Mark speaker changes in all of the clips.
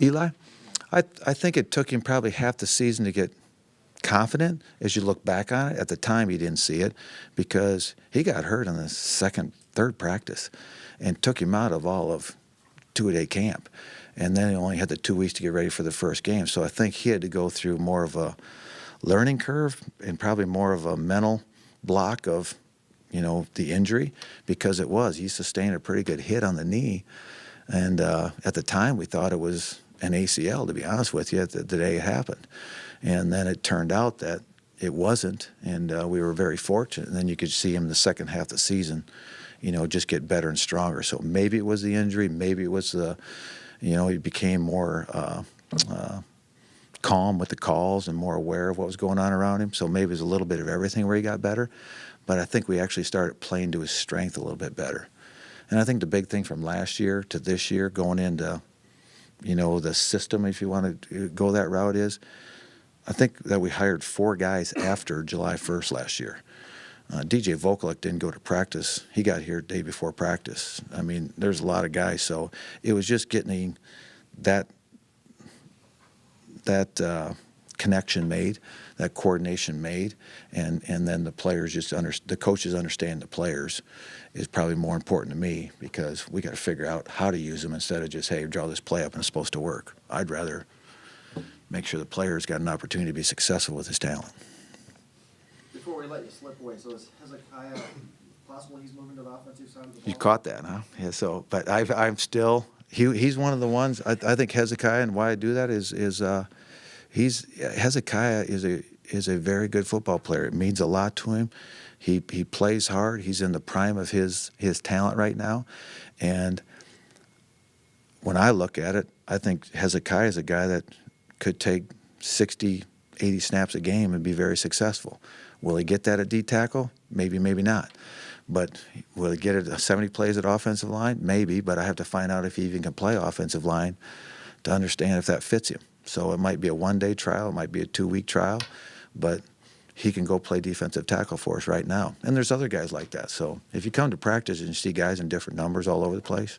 Speaker 1: Eli, I think it took him probably half the season to get confident as you look back on it. At the time, he didn't see it because he got hurt in the third practice and took him out of all of two-a-day camp. And then he only had the 2 weeks to get ready for the first game. So I think he had to go through more of a learning curve and probably more of a mental block of, the injury because he sustained a pretty good hit on the knee. And at the time, we thought it was an ACL, to be honest with you, the day it happened. And then it turned out that it wasn't, and we were very fortunate. And then you could see him the second half of the season, just get better and stronger. So maybe it was the injury, maybe it was he became more calm with the calls and more aware of what was going on around him. So maybe it was a little bit of everything where he got better. But I think we actually started playing to his strength a little bit better. And I think the big thing from last year to this year going into, the system, if you want to go that route, is I think that we hired 4 guys after July 1st last year. DJ Vokalek didn't go to practice. He got here day before practice. I mean, there's a lot of guys. So it was just getting that connection made, that coordination made, and then the players the coaches understand the players is probably more important to me because we got to figure out how to use them instead of just, hey, draw this play up and it's supposed to work. I'd rather make sure the player's got an opportunity to be successful with his talent.
Speaker 2: Before we let you slip away, so is Hezekiah possible he's moving to the offensive side of the ball?
Speaker 1: You caught that, huh? Yeah. So, but I'm still he's one of the ones. I think Hezekiah, and why I do that is Hezekiah is a very good football player. It means a lot to him. He plays hard. He's in the prime of his talent right now, and when I look at it, I think Hezekiah is a guy that could take 60, 80 snaps a game and be very successful. Will he get that at D tackle? Maybe, maybe not. But will he get it 70 plays at offensive line? Maybe, but I have to find out if he even can play offensive line to understand if that fits him. So it might be a one-day trial, it might be a 2-week trial, but he can go play defensive tackle for us right now. And there's other guys like that. So if you come to practice and you see guys in different numbers all over the place,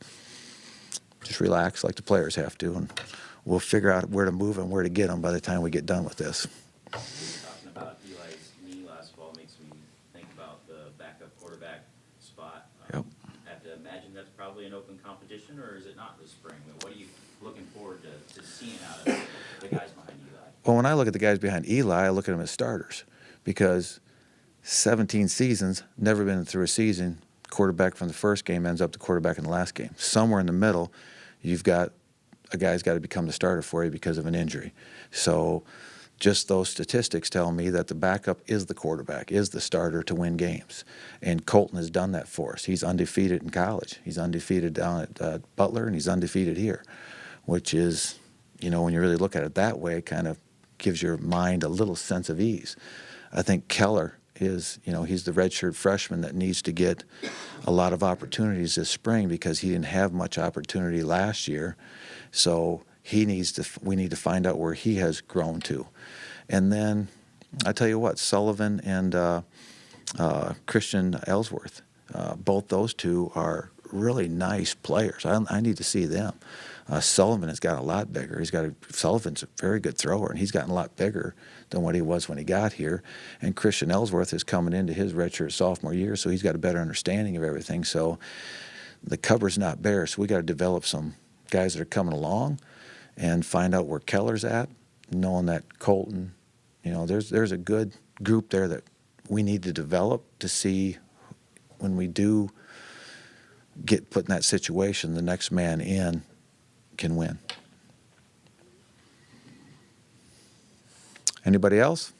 Speaker 1: just relax like the players have to, and we'll figure out where to move and where to get them by the time we get done with this.
Speaker 3: Talking about Eli's knee last fall makes me think about the backup quarterback spot.
Speaker 1: Yep.
Speaker 3: I have to imagine that's probably an open competition, or is it not this spring? What are you looking forward to seeing out of the guys behind Eli?
Speaker 1: Well, when I look at the guys behind Eli, I look at them as starters because 17 seasons, never been through a season, quarterback from the first game ends up the quarterback in the last game. Somewhere in the middle, you've got a guy's got to become the starter for you because of an injury. So just those statistics tell me that the backup is the quarterback, is the starter to win games. And Colton has done that for us. He's undefeated in college. He's undefeated down at Butler, and he's undefeated here, which is, when you really look at it that way, it kind of gives your mind a little sense of ease. I think Keller is, he's the redshirt freshman that needs to get a lot of opportunities this spring because he didn't have much opportunity last year. So we need to find out where he has grown to. And then I tell you what, Sullivan and Christian Ellsworth, both those two are really nice players. I need to see them. Sullivan has gotten a lot bigger. Sullivan's a very good thrower, and he's gotten a lot bigger than what he was when he got here. And Christian Ellsworth is coming into his redshirt sophomore year, so he's got a better understanding of everything. So the cupboard's not bare, so we got to develop some guys that are coming along and find out where Keller's at, knowing that Colton, there's a good group there that we need to develop to see when we do get put in that situation, the next man in can win. Anybody else?